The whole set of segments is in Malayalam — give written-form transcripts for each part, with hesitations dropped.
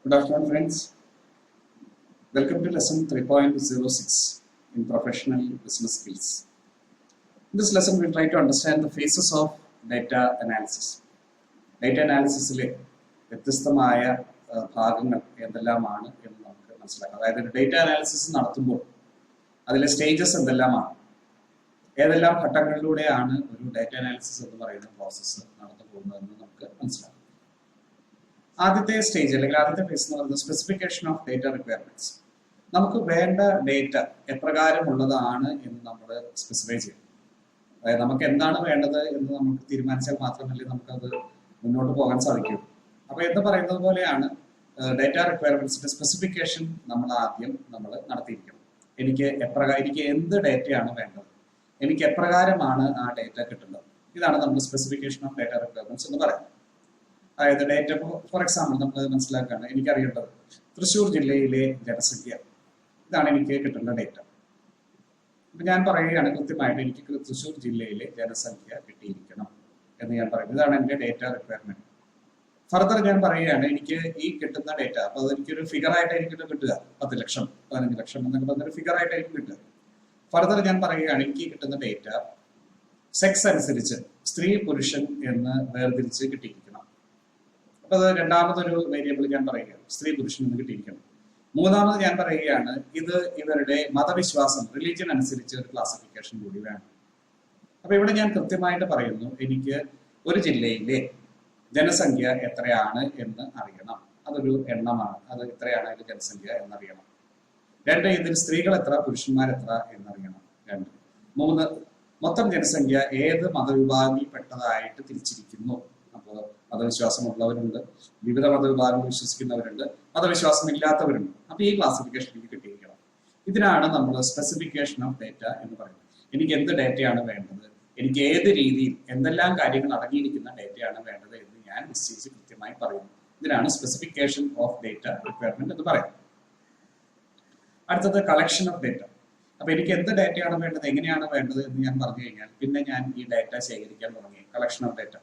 Good afternoon, friends. Welcome to lesson 3.06 in professional business skills. In this lesson, we'll try to understand the phases of data analysis. Data analysisലെ വ്യത്യസ്തമായ ഭാഗങ്ങൾ എന്തെല്ലാമാണ് എന്ന് നമുക്ക് മനസ്സിലാക്കാം. അതായത് ഡേറ്റ അനാലിസിസ് നടത്തുമ്പോൾ അതിലെ സ്റ്റേജസ് എന്തെല്ലാമാണ്, ഏതെല്ലാം ഘട്ടങ്ങളിലൂടെയാണ് ഒരു ഡേറ്റ അനാലിസിസ് എന്ന് പറയുന്ന പ്രോസസ്സ് നടന്നു പോകുന്നതെന്ന് നമുക്ക് മനസ്സിലാക്കാം. ആദ്യത്തെ സ്റ്റേജ് അല്ലെങ്കിൽ ആദ്യത്തെ ഫേസ് എന്ന് പറയുന്നത് സ്പെസിഫിക്കേഷൻ ഓഫ് ഡേറ്റ റിക്വയർമെന്റ്സ്. നമുക്ക് വേണ്ട ഡേറ്റ എപ്രകാരമുള്ളതാണ് എന്ന് നമ്മൾ സ്പെസിഫൈ ചെയ്യും. അതായത് നമുക്ക് എന്താണ് വേണ്ടത് എന്ന് നമുക്ക് തീരുമാനിച്ചാൽ മാത്രമല്ലേ നമുക്കത് മുന്നോട്ട് പോകാൻ സാധിക്കൂ. അപ്പൊ എന്ന് പറയുന്നത് പോലെയാണ് ഡേറ്റ റിക്വയർമെന്റ്സിന്റെ സ്പെസിഫിക്കേഷൻ നമ്മൾ ആദ്യം നടത്തിയിരിക്കണം. എനിക്ക് എന്ത് ഡേറ്റയാണ് വേണ്ടത്, എനിക്ക് എപ്രകാരമാണ് ആ ഡേറ്റ കിട്ടുന്നത്, ഇതാണ് നമ്മൾ സ്പെസിഫിക്കേഷൻ ഓഫ് ഡേറ്റ റിക്വയർമെന്റ്സ് എന്ന് പറയുന്നത്. അതായത് ഡേറ്റ ഫോർ എക്സാമ്പിൾ നമ്മൾ മനസ്സിലാക്കുകയാണ്, എനിക്കറിയേണ്ടത് തൃശ്ശൂർ ജില്ലയിലെ ജനസംഖ്യ, ഇതാണ് എനിക്ക് കിട്ടേണ്ട ഡേറ്റ. അപ്പൊ ഞാൻ പറയുകയാണ് കൃത്യമായിട്ട് എനിക്ക് തൃശ്ശൂർ ജില്ലയിലെ ജനസംഖ്യ കിട്ടിയിരിക്കണം എന്ന് ഞാൻ പറയും. ഇതാണ് എൻ്റെ ഡേറ്റ റിക്വയർമെന്റ്. ഫർദർ ഞാൻ പറയുകയാണ് എനിക്ക് ഈ കിട്ടുന്ന ഡേറ്റ, അപ്പൊ അതെനിക്കൊരു ഫിഗർ ആയിട്ടായിരിക്കും കിട്ടുക, 10 ലക്ഷം 15 ലക്ഷം എന്നൊക്കെ പറഞ്ഞൊരു ഫിഗർ ആയിട്ടായിരിക്കും കിട്ടുക. ഫർദർ ഞാൻ പറയുകയാണ് എനിക്ക് കിട്ടുന്ന ഡേറ്റ സെക്സ് അനുസരിച്ച് സ്ത്രീ പുരുഷൻ എന്ന് വേർതിരിച്ച് കിട്ടിയിരിക്കണം. അപ്പൊ അത് രണ്ടാമതൊരു വേരിയബിൾ ഞാൻ പറയുകയാണ്, സ്ത്രീ പുരുഷൻ എന്ന് കിട്ടിയിരിക്കണം. മൂന്നാമത് ഞാൻ പറയുകയാണ് ഇത് ഇവരുടെ മതവിശ്വാസം, റിലീജിയൻ അനുസരിച്ച് ഒരു ക്ലാസിഫിക്കേഷൻ കൂടി വേണം. അപ്പൊ ഇവിടെ ഞാൻ കൃത്യമായിട്ട് പറയുന്നു എനിക്ക് ഒരു ജില്ലയിലെ ജനസംഖ്യ എത്രയാണ് എന്ന് അറിയണം. അതൊരു എണ്ണമാണ്, അത് എത്രയാണ് അതിന്റെ ജനസംഖ്യ എന്നറിയണം. 2, ഇതിൽ സ്ത്രീകൾ എത്ര പുരുഷന്മാർ എത്ര എന്നറിയണം. 2. 3, മൊത്തം ജനസംഖ്യ ഏത് മതവിഭാഗങ്ങളിൽപ്പെട്ടതായിട്ട് തിരിച്ചിരിക്കുന്നു. അപ്പോൾ മതവിശ്വാസമുള്ളവരുണ്ട്, വിവിധ മതവിഭാഗങ്ങൾ വിശ്വസിക്കുന്നവരുണ്ട്, മതവിശ്വാസമില്ലാത്തവരുണ്ട്. അപ്പൊ ഈ ക്ലാസിഫിക്കേഷൻ എനിക്ക് കിട്ടിയിരിക്കണം. ഇതിനാണ് നമ്മൾ സ്പെസിഫിക്കേഷൻ ഓഫ് ഡേറ്റ എന്ന് പറയുന്നത്. എനിക്ക് എന്ത് ഡേറ്റയാണ് വേണ്ടത്, എനിക്ക് ഏത് രീതിയിൽ എന്തെല്ലാം കാര്യങ്ങൾ അടങ്ങിയിരിക്കുന്ന ഡേറ്റയാണ് വേണ്ടത് എന്ന് ഞാൻ നിശ്ചയിച്ച് കൃത്യമായി പറയുന്നു. ഇതിനാണ് സ്പെസിഫിക്കേഷൻ ഓഫ് ഡേറ്റ റിക്വയർമെന്റ് എന്ന് പറയുന്നത്. അടുത്തത് കളക്ഷൻ ഓഫ് ഡേറ്റ. അപ്പൊ എനിക്ക് എന്ത് ഡേറ്റയാണ് വേണ്ടത്, എങ്ങനെയാണ് വേണ്ടത് എന്ന് ഞാൻ പറഞ്ഞു കഴിഞ്ഞാൽ പിന്നെ ഞാൻ ഈ ഡേറ്റ ശേഖരിക്കാൻ തുടങ്ങി. Collection of data.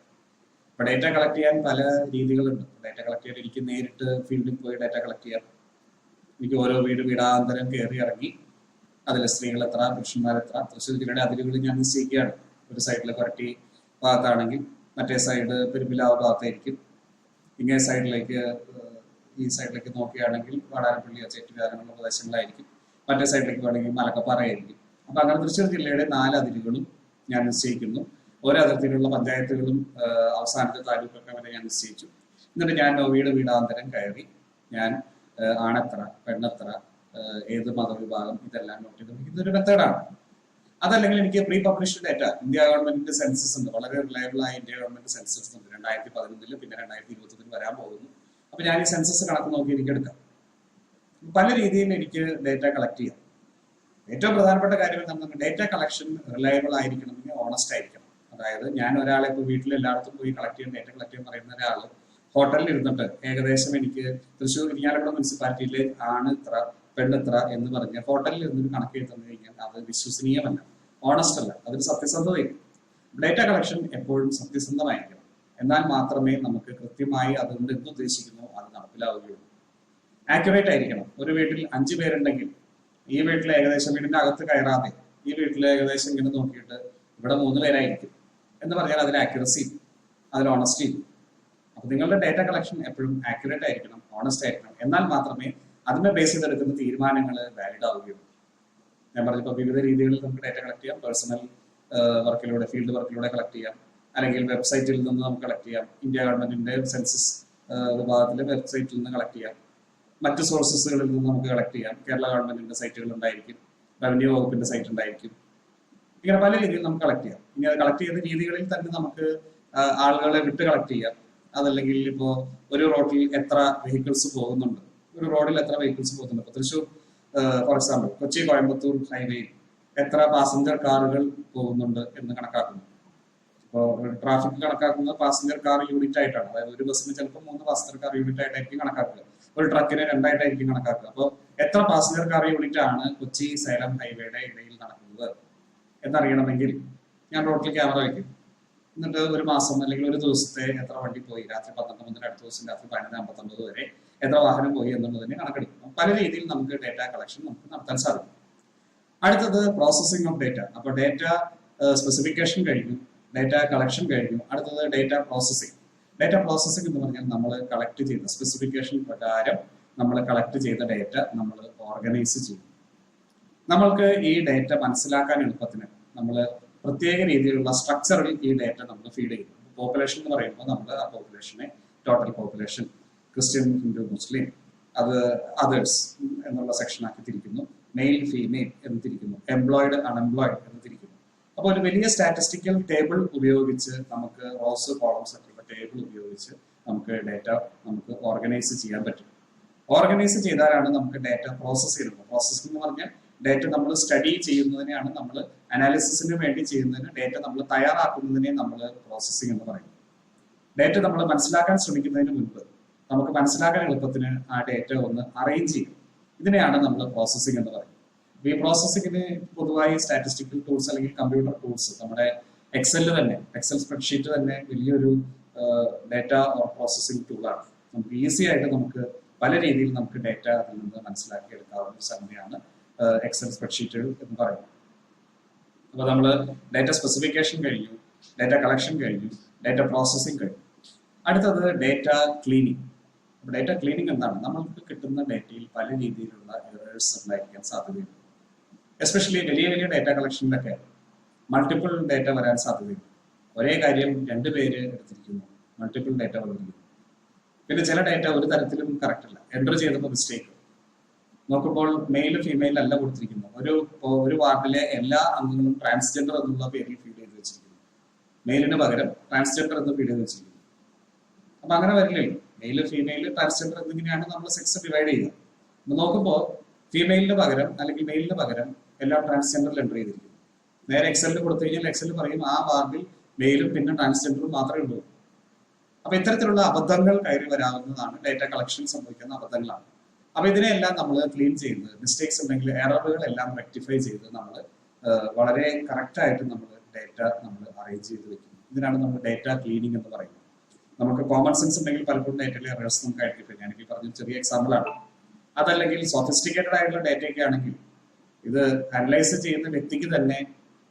ഇപ്പൊ ഡേറ്റ കളക്ട് ചെയ്യാൻ പല രീതികളുണ്ട്. ഡേറ്റ കളക്ട് ചെയ്യാൻ എനിക്ക് നേരിട്ട് ഫീൽഡിൽ പോയി ഡേറ്റ കളക്ട് ചെയ്യാം. എനിക്ക് ഓരോ വീടാന്തരം കയറി ഇറങ്ങി അതിൽ സ്ത്രീകൾ എത്ര പുരുഷന്മാർ എത്ര തൃശ്ശൂർ ജില്ലയുടെ അതിരുകൾ ഞാൻ നിശ്ചയിക്കുകയാണ്. ഒരു സൈഡിൽ കൊരട്ടി ഭാഗത്താണെങ്കിൽ മറ്റേ സൈഡ് പെരുമ്പിലാവ് ഭാഗത്തായിരിക്കും. ഇങ്ങേ സൈഡിലേക്ക് ഈ സൈഡിലേക്ക് നോക്കുകയാണെങ്കിൽ വാടാനപ്പള്ളി ചേറ്റുകാർ അങ്ങനെയുള്ള പ്രദേശങ്ങളായിരിക്കും. മറ്റേ സൈഡിലേക്ക് വേണമെങ്കിൽ മലക്കപ്പാറയായിരിക്കും. അപ്പൊ അങ്ങനെ തൃശ്ശൂർ ജില്ലയുടെ 4 അതിരുകളും ഞാൻ നിശ്ചയിക്കുന്നു. ഓരോ അതിർത്തിയിലുള്ള പഞ്ചായത്തുകളും അവസാനത്തെ താലൂക്കൊക്കെ വരെ ഞാൻ നിശ്ചയിച്ചു. എന്നിട്ട് ഞാൻ വീടാന്തരം കയറി ഞാൻ ആണെത്ര പെണ്ണെത്ര ഏത് മതവിഭാഗം ഇതെല്ലാം നോട്ട് ചെയ്ത് ഇതൊരു മെത്തേഡാണ്. അതല്ലെങ്കിൽ എനിക്ക് പ്രീ പബ്ലിഷ്ഡ് ഡേറ്റ, ഇന്ത്യ ഗവൺമെന്റിന്റെ സെൻസസ് ഉണ്ട്, വളരെ റിലയബിൾ ആയ ഇന്ത്യ ഗവൺമെന്റ് സെൻസസ് ഉണ്ട്. 2011 പിന്നെ 2020 വരാൻ പോകുന്നു. അപ്പൊ ഞാൻ ഈ സെൻസസ് കണക്ക് നോക്കി എനിക്ക് എടുക്കാം. പല രീതിയിൽ എനിക്ക് ഡേറ്റ കളക്ട് ചെയ്യാം. ഏറ്റവും പ്രധാനപ്പെട്ട കാര്യം എന്താണ്, ഡേറ്റ കളക്ഷൻ റിലയബിൾ ആയിരിക്കണമെങ്കിൽ ഓണസ്റ്റ് ആയിരിക്കണം. അതായത് ഞാൻ ഒരാളെ ഇപ്പോൾ വീട്ടിൽ എല്ലായിടത്തും പോയി കളക്ട് ചെയ്യാൻ ഡേറ്റ കളക്ട് ചെയ്യാൻ പറയുന്ന ഒരാൾ ഹോട്ടലിൽ ഇരുന്നിട്ട് ഏകദേശം എനിക്ക് തൃശ്ശൂർ ഇരിങ്ങാലക്കുട മുനിസിപ്പാലിറ്റിയിലെ ആണ് ഇത്ര പെണ്ണെത്ര എന്ന് പറഞ്ഞ് ഹോട്ടലിൽ ഇരുന്നൊരു കണക്ക് എഴുതി തന്നു കഴിഞ്ഞാൽ അത് വിശ്വസനീയമല്ല, ഓണസ്റ്റ് അല്ല, അതൊരു സത്യസന്ധതയില്ല. ഡേറ്റ കളക്ഷൻ എപ്പോഴും സത്യസന്ധമായിരിക്കണം. എന്നാൽ മാത്രമേ നമുക്ക് കൃത്യമായി അതുകൊണ്ട് എന്തുദ്ദേശിക്കുന്നു അത് നടപ്പിലാവുകയുള്ളൂ. ആക്യുറേറ്റ് ആയിരിക്കണം. ഒരു വീട്ടിൽ 5 പേരുണ്ടെങ്കിൽ ഈ വീട്ടിൽ ഏകദേശം വീടിന്റെ അകത്ത് കയറാതെ ഈ വീട്ടിൽ ഏകദേശം ഇങ്ങനെ നോക്കിയിട്ട് ഇവിടെ 3 പേരായിരിക്കും എന്ന് പറഞ്ഞാൽ അതിൽ ആക്യുറസി, അതിൽ ഓണസ്റ്റി. അപ്പൊ നിങ്ങളുടെ ഡേറ്റ കളക്ഷൻ എപ്പോഴും ആക്യുറേറ്റ് ആയിരിക്കണം, ഓണസ്റ്റ് ആയിരിക്കണം. എന്നാൽ മാത്രമേ അതിനെ ബേസ് ചെയ്തെടുക്കുന്ന തീരുമാനങ്ങൾ വാലിഡ് ആവുകയുള്ളൂ. ഞാൻ പറഞ്ഞപ്പോൾ വിവിധ രീതികളിൽ നമുക്ക് ഡേറ്റ കളക്ട് ചെയ്യാം. പേഴ്സണൽ വർക്കിലൂടെ, ഫീൽഡ് വർക്കിലൂടെ കളക്ട് ചെയ്യാം, അല്ലെങ്കിൽ വെബ്സൈറ്റിൽ നിന്ന് നമുക്ക് കളക്ട് ചെയ്യാം. ഇന്ത്യ ഗവൺമെന്റിന്റെ സെൻസസ് വിഭാഗത്തിലെ വെബ്സൈറ്റിൽ നിന്ന് കളക്ട് ചെയ്യാം. മറ്റ് സോഴ്സസുകളിൽ നിന്ന് നമുക്ക് കളക്ട് ചെയ്യാം. കേരള ഗവൺമെന്റിന്റെ സൈറ്റുകൾ ഉണ്ടായിരിക്കും, റവന്യൂ വകുപ്പിന്റെ സൈറ്റ് ഉണ്ടായിരിക്കും. ഇങ്ങനെ പല രീതിയിൽ നമുക്ക് കളക്ട് ചെയ്യാം. ഇങ്ങനെ കളക്ട് ചെയ്ത രീതികളിൽ തന്നെ നമുക്ക് ആളുകളെ വിട്ട് കളക്ട് ചെയ്യാം. അതല്ലെങ്കിൽ ഇപ്പോൾ ഒരു റോഡിൽ എത്ര വെഹിക്കിൾസ് പോകുന്നുണ്ട്, ഒരു റോഡിൽ എത്ര വെഹിക്കിൾസ് പോകുന്നുണ്ട്. ഇപ്പൊ തൃശ്ശൂർ ഫോർ എക്സാമ്പിൾ കൊച്ചി കോയമ്പത്തൂർ ഹൈവേയിൽ എത്ര പാസഞ്ചർ കാറുകൾ പോകുന്നുണ്ട് എന്ന് കണക്കാക്കുന്നു. ഇപ്പോൾ ട്രാഫിക് കണക്കാക്കുന്നത് പാസഞ്ചർ കാർ യൂണിറ്റ് ആയിട്ടാണ്. അതായത് ഒരു ബസ്സിന് ചിലപ്പോൾ 3 പാസഞ്ചർ കാർ യൂണിറ്റ് ആയിട്ടായിരിക്കും കണക്കാക്കുക, ഒരു ട്രക്കിന് 2 ആയിട്ടായിരിക്കും കണക്കാക്കുക. അപ്പോൾ എത്ര പാസഞ്ചർ കാർ യൂണിറ്റ് ആണ് കൊച്ചി സേലം ഹൈവേയുടെ ഇടയിൽ നടക്കുന്നത് എന്നറിയണമെങ്കിൽ ഞാൻ റോഡിൽ ക്യാമറ വയ്ക്കും. എന്നിട്ട് ഒരു മാസം അല്ലെങ്കിൽ ഒരു ദിവസത്തെ എത്ര വണ്ടി പോയി, രാത്രി 12 മുതൽ അടുത്ത ദിവസം രാത്രി 11:59 വരെ എത്ര വാഹനം പോയി എന്നുള്ളതിന് കണക്കെടുക്കുന്നു. പല രീതിയിൽ നമുക്ക് ഡേറ്റ കളക്ഷൻ നമുക്ക് നടത്താൻ സാധിക്കും. അടുത്തത് പ്രോസസ്സിംഗ് ഓഫ് ഡേറ്റ. അപ്പോൾ ഡേറ്റ സ്പെസിഫിക്കേഷൻ കഴിഞ്ഞു, ഡേറ്റ കളക്ഷൻ കഴിഞ്ഞു. അടുത്തത് ഡേറ്റ പ്രോസസ്സിംഗ്. ഡേറ്റ പ്രോസസ്സിംഗ് എന്ന് പറഞ്ഞാൽ നമ്മൾ കളക്ട് ചെയ്ത സ്പെസിഫിക്കേഷൻ പ്രകാരം നമ്മൾ കളക്ട് ചെയ്ത ഡേറ്റ നമ്മൾ ഓർഗനൈസ് ചെയ്യും. നമ്മൾക്ക് ഈ ഡേറ്റ മനസ്സിലാക്കാൻ എളുപ്പത്തിന് നമ്മൾ പ്രത്യേക രീതിയിലുള്ള സ്ട്രക്ചറിൽ ഈ ഡേറ്റ നമ്മൾ ഫീഡ് ചെയ്യും. പോപ്പുലേഷൻ എന്ന് പറയുമ്പോൾ നമ്മൾ ആ പോപ്പുലേഷനെ ടോട്ടൽ പോപ്പുലേഷൻ, ക്രിസ്ത്യൻ, ഹിന്ദു, മുസ്ലിം, അത് അതേഴ്സ് എന്നുള്ള സെക്ഷനാക്കി തിരിക്കുന്നു. മെയിൽ, ഫീമെയിൽ എന്ന് തിരിക്കുന്നു. എംപ്ലോയിഡ്, അൺഎംപ്ലോയിഡ് എന്ന് തിരിക്കുന്നു. അപ്പോൾ ഒരു വലിയ സ്റ്റാറ്റിസ്റ്റിക്കൽ ടേബിൾ ഉപയോഗിച്ച് നമുക്ക് റോസ്, കോളംസ് ഒക്കെ ടേബിൾ ഉപയോഗിച്ച് നമുക്ക് ഡേറ്റ നമുക്ക് ഓർഗനൈസ് ചെയ്യാൻ പറ്റും. ഓർഗനൈസ് ചെയ്താലാണ് നമുക്ക് ഡേറ്റ പ്രോസസ് ചെയ്യുന്നത്. പ്രോസസ്സിംഗ് എന്ന് പറഞ്ഞാൽ ഡേറ്റ നമ്മൾ സ്റ്റഡി ചെയ്യുന്നതിനെയാണ് നമ്മൾ അനാലിസിസിന് വേണ്ടി ചെയ്യുന്നതിന്, ഡേറ്റ നമ്മൾ തയ്യാറാക്കുന്നതിനെ നമ്മൾ പ്രോസസ്സിംഗ് എന്ന് പറയുന്നത്. ഡേറ്റ നമ്മൾ മനസ്സിലാക്കാൻ ശ്രമിക്കുന്നതിന് മുൻപ് നമുക്ക് മനസ്സിലാക്കാൻ എളുപ്പത്തിന് ആ ഡേറ്റ ഒന്ന് അറേഞ്ച് ചെയ്യും. ഇതിനെയാണ് നമ്മൾ പ്രോസസ്സിംഗ് എന്ന് പറയുന്നത്. ഈ പ്രോസസ്സിങ്ങിന് പൊതുവായി സ്റ്റാറ്റിസ്റ്റിക്കൽ ടൂൾസ് അല്ലെങ്കിൽ കമ്പ്യൂട്ടർ ടൂൾസ്, നമ്മുടെ എക്സൽ സ്പ്രെഡ്ഷീറ്റ് തന്നെ വലിയൊരു ഡേറ്റ പ്രോസസ്സിംഗ് ടൂളാണ്. നമുക്ക് ഈസി ആയിട്ട് നമുക്ക് പല രീതിയിൽ നമുക്ക് ഡേറ്റ അതിൽ നിന്ന് മനസ്സിലാക്കി എടുക്കാവുന്ന ഒരു സംഗതിയാണ് എക്സൽ സ്പ്രെഡ്ഷീറ്റുകൾ എന്ന് പറയുന്നത്. അപ്പോൾ നമ്മൾ ഡേറ്റ സ്പെസിഫിക്കേഷൻ കഴിഞ്ഞു, ഡേറ്റ കളക്ഷൻ കഴിഞ്ഞു, ഡേറ്റ പ്രോസസ്സിംഗ് കഴിഞ്ഞു. അടുത്തത് ഡേറ്റ ക്ലീനിങ്. ഡേറ്റ ക്ലീനിങ് എന്താണ്? നമ്മൾക്ക് കിട്ടുന്ന ഡേറ്റയിൽ പല രീതിയിലുള്ള എറേഴ്സ് ഉണ്ടായിരിക്കാൻ സാധ്യതയുണ്ട്. എസ്പെഷ്യലി വലിയ വലിയ ഡേറ്റ കളക്ഷനിലൊക്കെ മൾട്ടിപ്പിൾ ഡേറ്റ വരാൻ സാധ്യതയുണ്ട്. ഒരേ കാര്യം 2 പേര് എടുത്തിരിക്കുന്നു, മൾട്ടിപ്പിൾ ഡേറ്റ വന്നിരിക്കുന്നു. പിന്നെ ചില ഡേറ്റ ഒരു തരത്തിലും കറക്റ്റ് അല്ല, എൻ്റർ ചെയ്തപ്പോൾ മിസ്റ്റേക്ക്. നോക്കുമ്പോൾ മെയിൽ, ഫീമെയിൽ അല്ല കൊടുത്തിരിക്കുന്നു. ഒരു വാർഡിലെ എല്ലാ അംഗങ്ങളും ട്രാൻസ്ജെൻഡർ എന്നുള്ള പേരിൽ ഫീഡ് ചെയ്ത് വെച്ചിരിക്കുന്നു. മെയിലിന് പകരം ട്രാൻസ്ജെൻഡർ എന്ന് ഫീഡ് ചെയ്ത് വെച്ചിരിക്കുന്നു. അപ്പൊ അങ്ങനെ വരില്ലല്ലോ. മെയിൽ, ഫീമെയിൽ, ട്രാൻസ്ജെൻഡർ എന്നിങ്ങനെയാണ് നമ്മൾ സെക്സ് ഡിവൈഡ് ചെയ്യുക. അപ്പൊ നോക്കുമ്പോൾ ഫീമെയിലിന് പകരം അല്ലെങ്കിൽ മെയിലിന് പകരം എല്ലാം ട്രാൻസ്ജെൻഡറിൽ എൻ്റർ ചെയ്തിരിക്കുന്നു. നേരെ എക്സലിൽ കൊടുത്തു കഴിഞ്ഞാൽ എക്സലിൽ പറയും ആ വാർഡിൽ മെയിലും പിന്നെ ട്രാൻസ്ജെൻഡറും മാത്രമേ ഉള്ളൂ. അപ്പൊ ഇത്തരത്തിലുള്ള അബദ്ധങ്ങൾ കയറി വരാവുന്നതാണ്. ഡേറ്റ കളക്ഷൻ സംഭവിക്കുന്ന അബദ്ധങ്ങളാണ്. അപ്പൊ ഇതിനെല്ലാം നമ്മൾ ക്ലീൻ ചെയ്യുന്നത്, മിസ്റ്റേക്സ് ഉണ്ടെങ്കിൽ എററുകൾ എല്ലാം റെക്ടിഫൈ ചെയ്ത് നമ്മൾ വളരെ കറക്റ്റ് ആയിട്ട് നമ്മൾ ഡേറ്റ നമ്മൾ അറേഞ്ച് ചെയ്ത് വെക്കുന്നു. ഇതിനാണ് നമ്മൾ ഡേറ്റ ക്ലീനിങ് എന്ന് പറയുന്നത്. നമുക്ക് കോമൺ സെൻസ് ഉണ്ടെങ്കിൽ പലപ്പോഴും ഡേറ്റയിലെ എറേഴ്സ് നമുക്ക് ഐഡന്റിഫൈ. ഞാനിപ്പോൾ പറഞ്ഞ ചെറിയ എക്സാമ്പിളാണ്. അതല്ലെങ്കിൽ സോഫിസ്റ്റിക്കേറ്റഡ് ആയിട്ടുള്ള ഡേറ്റയൊക്കെ ആണെങ്കിൽ ഇത് അനലൈസ് ചെയ്യുന്ന വ്യക്തിക്ക് തന്നെ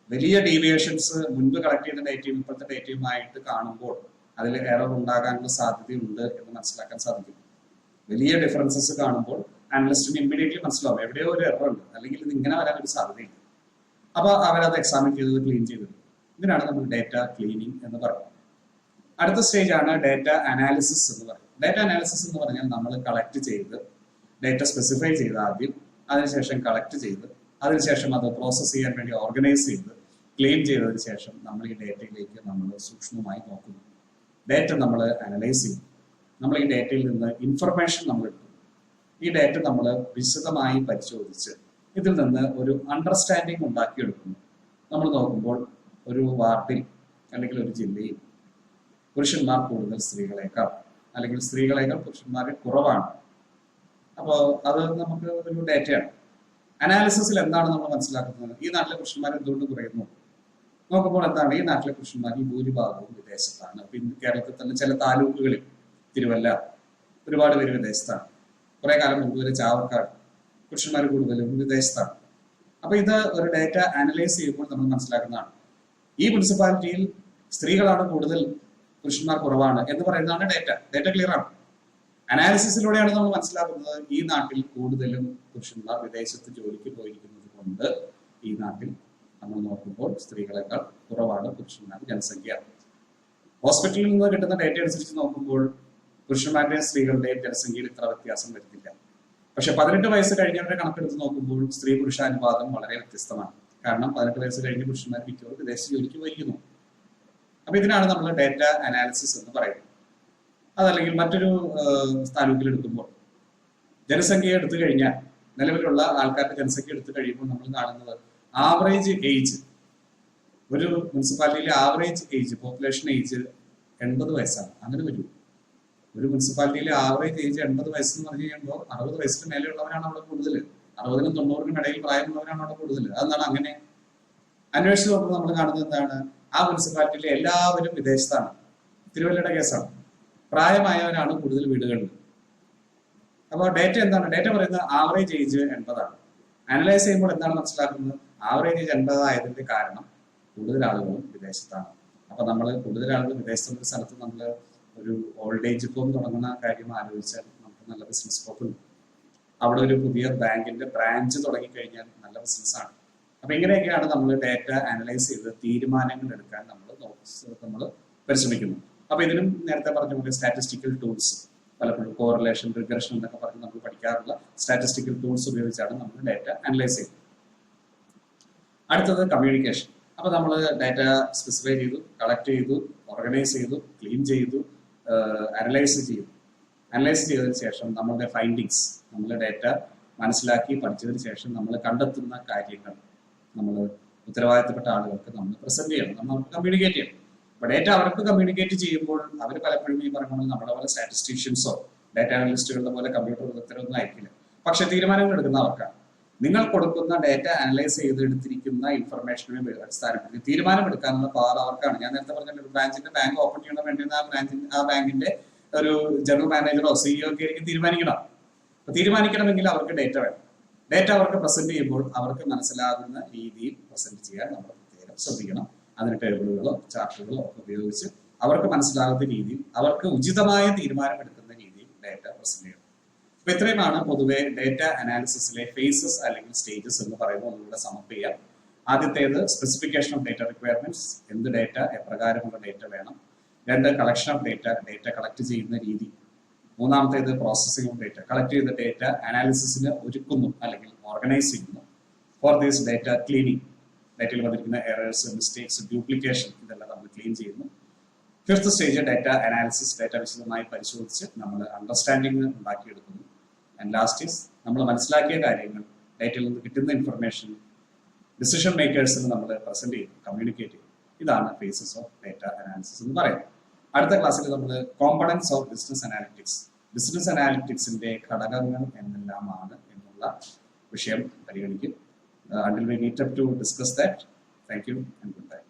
വലിയ ഡീവിയേഷൻസ് മുൻപ് കളക്ട് ചെയ്ത ഡേറ്റയും ഇപ്പോഴത്തെ ഡേറ്റയുമായിട്ട് കാണുമ്പോൾ അതിൽ എറർ ഉണ്ടാകാനുള്ള സാധ്യതയുണ്ട് എന്ന് മനസ്സിലാക്കാൻ സാധിക്കും. വലിയ ഡിഫറൻസസ് കാണുമ്പോൾ അനലിസ്റ്റിന് ഇമ്മീഡിയറ്റ്ലി മനസ്സിലാവും എവിടെയോ ഒരു എറർ ഉണ്ട്, അല്ലെങ്കിൽ ഇത് ഇങ്ങനെ വരാൻ ഒരു സാധ്യതയില്ല. അപ്പൊ അവരത് എക്സാമിൻ ചെയ്തത് ക്ലീൻ ചെയ്തത്. ഇതിനാണ് നമ്മൾ ഡേറ്റ ക്ലീനിങ് എന്ന് പറയുന്നത്. അടുത്ത സ്റ്റേജ് ആണ് ഡേറ്റ അനാലിസിസ് എന്ന് പറയുന്നത്. ഡേറ്റ അനാലിസിസ് എന്ന് പറഞ്ഞാൽ നമ്മൾ കളക്ട് ചെയ്ത് ഡേറ്റ സ്പെസിഫൈ ചെയ്ത് ആദ്യം, അതിനുശേഷം കളക്ട് ചെയ്ത്, അതിനുശേഷം അത് പ്രോസസ് ചെയ്യാൻ വേണ്ടി ഓർഗനൈസ് ചെയ്ത് ക്ലീൻ ചെയ്തതിന് ശേഷം നമ്മൾ ഈ ഡേറ്റയിലേക്ക് നമ്മൾ സൂക്ഷ്മമായി നോക്കുന്നു. ഡേറ്റ നമ്മൾ അനലൈസ് ചെയ്യും. നമ്മൾ ഈ ഡേറ്റയിൽ നിന്ന് ഇൻഫർമേഷൻ നമ്മൾ എടുക്കും. ഈ ഡേറ്റ നമ്മൾ വിശദമായി പരിശോധിച്ച് ഇതിൽ നിന്ന് ഒരു അണ്ടർസ്റ്റാൻഡിങ് ഉണ്ടാക്കിയെടുക്കുന്നു. നമ്മൾ നോക്കുമ്പോൾ ഒരു വാർഡിൽ അല്ലെങ്കിൽ ഒരു ജില്ലയിൽ പുരുഷന്മാർ കൂടുതൽ സ്ത്രീകളെക്കാൾ, അല്ലെങ്കിൽ സ്ത്രീകളെക്കാൾ പുരുഷന്മാർ കുറവാണ്. അപ്പോൾ അത് നമുക്ക് ഒരു ഡേറ്റയാണ്. അനാലിസിസിൽ എന്താണ് നമ്മൾ മനസ്സിലാക്കുന്നത്? ഈ നാട്ടിലെ പുരുഷന്മാർ എന്തുകൊണ്ട് കുറയുന്നു? നോക്കുമ്പോൾ എന്താണ്, ഈ നാട്ടിലെ പുരുഷന്മാരിൽ ഭൂരിഭാഗവും വിദേശത്താണ്. പിന്നെ കേരളത്തിൽ തന്നെ ചില താലൂക്കുകളിൽ, തിരുവല്ല, ഒരുപാട് പേര് വിദേശത്താണ്. കുറെ കാലം മുമ്പ് വരെ ചാവക്കാട് പുരുഷന്മാർ കൂടുതലും വിദേശത്താണ്. അപ്പൊ ഇത് ഒരു ഡേറ്റ അനലൈസ് ചെയ്യുമ്പോൾ നമ്മൾ മനസ്സിലാക്കുന്നതാണ്. ഈ മുനിസിപ്പാലിറ്റിയിൽ സ്ത്രീകളാണ് കൂടുതൽ, പുരുഷന്മാർ കുറവാണ് എന്ന് പറയുന്നതാണ് ഡേറ്റ. ഡേറ്റ ക്ലിയർ ആണ്. അനാലിസിസിലൂടെയാണ് നമ്മൾ മനസ്സിലാക്കുന്നത് ഈ നാട്ടിൽ കൂടുതലും പുരുഷന്മാർ വിദേശത്ത് ജോലിക്ക് പോയിരിക്കുന്നത് കൊണ്ട് ഈ നാട്ടിൽ നമ്മൾ നോക്കുമ്പോൾ സ്ത്രീകളെക്കാൾ കുറവാണ് പുരുഷന്മാർ ജനസംഖ്യ. ഹോസ്പിറ്റലിൽ നിന്ന് കിട്ടുന്ന ഡേറ്റ അനുസരിച്ച് നോക്കുമ്പോൾ പുരുഷന്മാരുടെയും സ്ത്രീകളുടെയും ജനസംഖ്യയിൽ ഇത്ര വ്യത്യാസം വരുന്നില്ല. പക്ഷെ 18 വയസ്സ് കഴിഞ്ഞവരുടെ കണക്കെടുത്ത് നോക്കുമ്പോൾ സ്ത്രീ പുരുഷ അനുപാതം വളരെ വ്യത്യസ്തമാണ്. കാരണം 18 വയസ്സ് കഴിഞ്ഞ പുരുഷന്മാർ മിക്കവാറും വിദേശ ജോലിക്ക് പോയിരിക്കുന്നു. അപ്പൊ ഇതിനാണ് നമ്മൾ ഡേറ്റ അനാലിസിസ് എന്ന് പറയുന്നത്. അതല്ലെങ്കിൽ മറ്റൊരു താലൂക്കിൽ എടുക്കുമ്പോൾ ജനസംഖ്യ എടുത്തു കഴിഞ്ഞാൽ, നിലവിലുള്ള ആൾക്കാരുടെ ജനസംഖ്യ എടുത്തു കഴിയുമ്പോൾ നമ്മൾ കാണുന്നത് ആവറേജ് ഏജ്, ഒരു മുനിസിപ്പാലിറ്റിയിലെ ആവറേജ് ഏജ്, പോപ്പുലേഷൻ ഏജ് 80 വയസ്സാണ്. അങ്ങനെ വരും. ഒരു മുനിസിപ്പാലിറ്റിയിലെ ആവറേജ് ഏജ് 80 വയസ്സെന്ന് പറഞ്ഞു കഴിയുമ്പോൾ 60 വയസ്സിന് മേലെയുള്ളവരാണ് അവിടെ കൂടുതൽ. 60-നും 90-നും ഇടയിൽ പ്രായമുള്ളവരാണ് അവിടെ കൂടുതൽ. അതെന്താണ് അങ്ങനെ? അന്വേഷിച്ച് നോക്കുമ്പോൾ നമ്മൾ കാണുന്നത് എന്താണ്, ആ മുനിസിപ്പാലിറ്റിയിലെ എല്ലാവരും വിദേശത്താണ്. തിരുവല്ലയുടെ കേസാണ്. പ്രായമായവരാണ് കൂടുതൽ വീടുകളിൽ. അപ്പോൾ ഡേറ്റ എന്താണ്? ഡേറ്റ പറയുന്നത് ആവറേജ് ഏജ് 80ആണ്. അനലൈസ് ചെയ്യുമ്പോൾ എന്താണ് മനസ്സിലാക്കുന്നത്? ആവറേജ് ഏജ് 80 ആയതിന്റെ കാരണം കൂടുതൽ ആളുകളും വിദേശത്താണ്. അപ്പൊ നമ്മൾ കൂടുതൽ ആളുകൾ വിദേശത്തുള്ള സ്ഥലത്ത് നമ്മൾ ഒരു ഓൾഡ് ഏജ് ഹോം തുടങ്ങുന്ന കാര്യം ആലോചിച്ചാൽ നമുക്ക് നല്ല ബിസിനസ് സ്കോപ്പ് ഉണ്ട്. അവിടെ ഒരു പുതിയ ബാങ്കിന്റെ ബ്രാഞ്ച് തുടങ്ങിക്കഴിഞ്ഞാൽ നല്ല ബിസിനസ്സാണ്. അപ്പൊ ഇങ്ങനെയൊക്കെയാണ് നമ്മൾ ഡേറ്റ അനലൈസ് ചെയ്ത് തീരുമാനങ്ങൾ എടുക്കാൻ നമ്മൾ പരിശ്രമിക്കുന്നു. അപ്പൊ ഇതിനും നേരത്തെ പറഞ്ഞ പോലെ സ്റ്റാറ്റിസ്റ്റിക്കൽ ടൂൾസ്, പലപ്പോഴും കോറിലേഷൻ, റിഗ്രഷൻ എന്നൊക്കെ പറഞ്ഞ് നമ്മൾ പഠിക്കാറുള്ള സ്റ്റാറ്റിസ്റ്റിക്കൽ ടൂൾസ് ഉപയോഗിച്ചാണ് നമ്മൾ ഡേറ്റ അനലൈസ് ചെയ്യുന്നത്. അടുത്തത് കമ്മ്യൂണിക്കേഷൻ. അപ്പൊ നമ്മൾ ഡേറ്റ സ്പെസിഫൈ ചെയ്തു, കളക്ട് ചെയ്തു, ഓർഗനൈസ് ചെയ്തു, ക്ലീൻ ചെയ്തു, അനലൈസ് ചെയ്തു. അനലൈസ് ചെയ്തതിനു ശേഷം നമ്മളുടെ ഫൈൻഡിങ്സ്, നമ്മൾ ഡേറ്റ മനസ്സിലാക്കി പഠിച്ചതിന് ശേഷം നമ്മൾ കണ്ടെത്തുന്ന കാര്യങ്ങൾ നമ്മൾ ഉത്തരവാദിത്തപ്പെട്ട ആളുകൾക്ക് നമ്മൾ പ്രസന്റ് ചെയ്യണം, നമ്മൾ കമ്മ്യൂണിക്കേറ്റ് ചെയ്യണം. അപ്പൊ ഡേറ്റ അവർക്ക് കമ്മ്യൂണിക്കേറ്റ് ചെയ്യുമ്പോൾ അവർ പലപ്പോഴും ഈ പറയുമ്പോൾ നമ്മളെ പോലെ സ്റ്റാറ്റിസ്റ്റീഷ്യൻസോ ഡേറ്റ അനലിസ്റ്റുകളുടെ പോലെ കമ്പ്യൂട്ടർ വിദഗ്ധരൊന്നും ആയിരിക്കില്ല. പക്ഷെ തീരുമാനങ്ങൾ എടുക്കുന്ന അവർക്കാണ്. നിങ്ങൾ കൊടുക്കുന്ന ഡേറ്റ അനലൈസ് ചെയ്തെടുത്തിരിക്കുന്ന ഇൻഫർമേഷനെ അടിസ്ഥാനപ്പെടുത്തി തീരുമാനമെടുക്കാനുള്ള പവർ അവർക്കാണ്. ഞാൻ നേരത്തെ പറഞ്ഞ ഒരു ബാങ്ക് ഓപ്പൺ ചെയ്യണം വേണ്ടി ആ ബാങ്കിന്റെ ഒരു ജനറൽ മാനേജറോ സിഇഒ ഒക്കെ ആയിരിക്കും തീരുമാനിക്കണം. അപ്പൊ തീരുമാനിക്കണമെങ്കിൽ അവർക്ക് ഡേറ്റ വേണം. ഡേറ്റ അവർക്ക് പ്രസന്റ് ചെയ്യുമ്പോൾ അവർക്ക് മനസ്സിലാകുന്ന രീതിയിൽ പ്രസന്റ് ചെയ്യാൻ നമ്മൾ പ്രത്യേകം ശ്രദ്ധിക്കണം. അതിന് ടേബിളുകളോ ചാർട്ടുകളോ ഒക്കെ ഉപയോഗിച്ച് അവർക്ക് മനസ്സിലാകുന്ന രീതിയിൽ അവർക്ക് ഉചിതമായ തീരുമാനമെടുക്കുന്ന രീതിയിൽ ഡേറ്റ പ്രസന്റ് ചെയ്യണം. അപ്പൊ ഇത്രയുമാണ് പൊതുവെ ഡേറ്റ അനാലിസിസിലെ ഫേസസ് അല്ലെങ്കിൽ സ്റ്റേജസ് എന്ന് പറയുമ്പോൾ ഒന്നുകൂടെ സമപ്പ് ചെയ്യാം. ആദ്യത്തേത് സ്പെസിഫിക്കേഷൻ ഓഫ് ഡേറ്റ റിക്വയർമെന്റ്സ്, എന്ത് ഡേറ്റ, എപ്രകാരമുള്ള ഡേറ്റ വേണം. 2 collection of data, data collect ചെയ്യുന്ന രീതി. 3-ാമത്തേത് പ്രോസസ്സിംഗ് ഓഫ് ഡേറ്റ, കളക്ട് ചെയ്ത ഡേറ്റ അനാലിസിസിന് ഒരുക്കുന്നു അല്ലെങ്കിൽ ഓർഗനൈസ് ചെയ്യുന്നു. 4th ഈസ് ഡേറ്റ ക്ലീനിങ്, ഡേറ്റയിൽ വന്നിരിക്കുന്ന എറേഴ്സ്, മിസ്റ്റേക്സ്, ഡ്യൂപ്ലിക്കേഷൻ ഇതെല്ലാം നമ്മൾ ക്ലീൻ ചെയ്യുന്നു. 5th stage data analysis, data വിശദമായി പരിശോധിച്ച് നമ്മൾ അണ്ടർസ്റ്റാൻഡിങ് ഉണ്ടാക്കിയെടുക്കുന്നു. ആൻഡ് ലാസ്റ്റ് ഈസ് നമ്മൾ മനസ്സിലാക്കിയ കാര്യങ്ങൾ, ഡേറ്റയിൽ നിന്ന് കിട്ടുന്ന ഇൻഫർമേഷൻ ഡിസിഷൻ മേക്കേഴ്സിന് നമ്മൾ പ്രസന്റ് ചെയ്യും, കമ്മ്യൂണിക്കേറ്റ് ചെയ്യും. ഇതാണ് ഫേസസ് ഓഫ് ഡേറ്റ അനാലിസിസ് എന്ന് പറയുന്നത്. അടുത്ത ക്ലാസ്സിൽ നമ്മൾ കോമ്പണൻസ് ഓഫ് ബിസിനസ് അനാലിറ്റിക്സിന്റെ ഘടകങ്ങൾ എന്നെല്ലാമാണ് എന്നുള്ള വിഷയം പരിഗണിക്കും. Until we meet up to discuss that, thank you and goodbye.